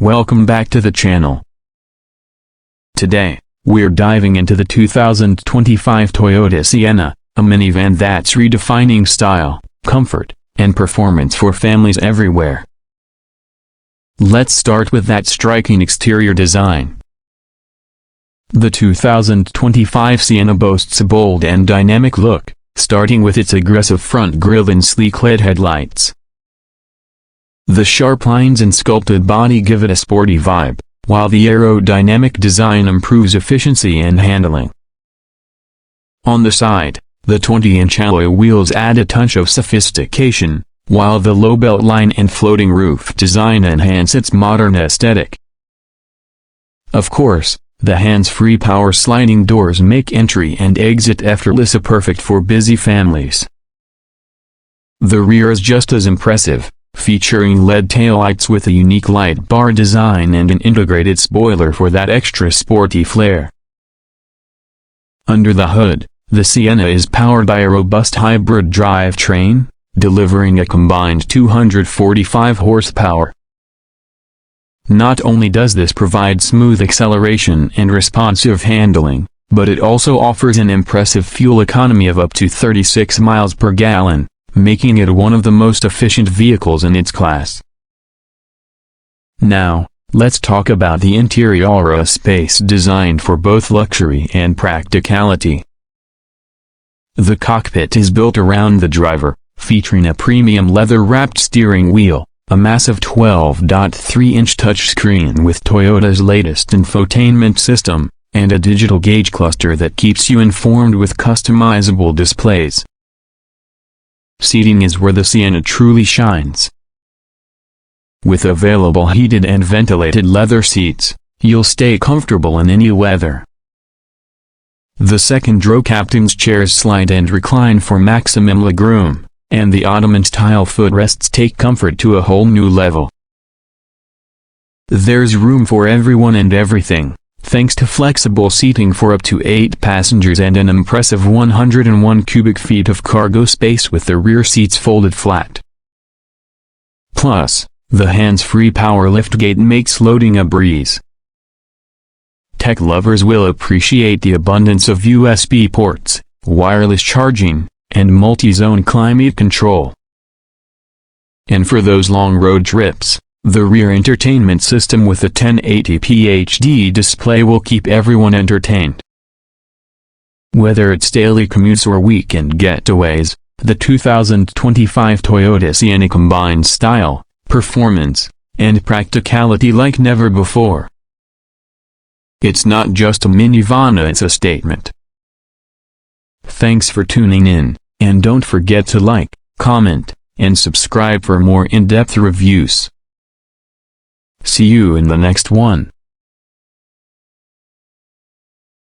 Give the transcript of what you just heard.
Welcome back to the channel. Today, we're diving into the 2025 Toyota Sienna, a minivan that's redefining style, comfort, and performance for families everywhere. Let's start with that striking exterior design. The 2025 Sienna boasts a bold and dynamic look, starting with its aggressive front grille and sleek LED headlights. The sharp lines and sculpted body give it a sporty vibe, while the aerodynamic design improves efficiency and handling. On the side, the 20-inch alloy wheels add a touch of sophistication, while the low belt line and floating roof design enhance its modern aesthetic. Of course, the hands-free power sliding doors make entry and exit effortless, perfect for busy families. The rear is just as impressive, featuring LED taillights with a unique light bar design and an integrated spoiler for that extra sporty flair. Under the hood, the Sienna is powered by a robust hybrid drivetrain, delivering a combined 245 horsepower. Not only does this provide smooth acceleration and responsive handling, but it also offers an impressive fuel economy of up to 36 miles per gallon, making it one of the most efficient vehicles in its class. Now, let's talk about the interior, a space designed for both luxury and practicality. The cockpit is built around the driver, featuring a premium leather-wrapped steering wheel, a massive 12.3-inch touchscreen with Toyota's latest infotainment system, and a digital gauge cluster that keeps you informed with customizable displays. Seating is where the Sienna truly shines. With available heated and ventilated leather seats, you'll stay comfortable in any weather. The second-row captain's chairs slide and recline for maximum legroom, and the Ottoman-style footrests take comfort to a whole new level. There's room for everyone and everything, thanks to flexible seating for up to 8 passengers and an impressive 101 cubic feet of cargo space with the rear seats folded flat. Plus, the hands-free power liftgate makes loading a breeze. Tech lovers will appreciate the abundance of USB ports, wireless charging, and multi-zone climate control. And for those long road trips, the rear entertainment system with a 1080p HD display will keep everyone entertained. Whether it's daily commutes or weekend getaways, the 2025 Toyota Sienna combines style, performance, and practicality like never before. It's not just a minivan, it's a statement. Thanks for tuning in, and don't forget to like, comment, and subscribe for more in-depth reviews. See you in the next one.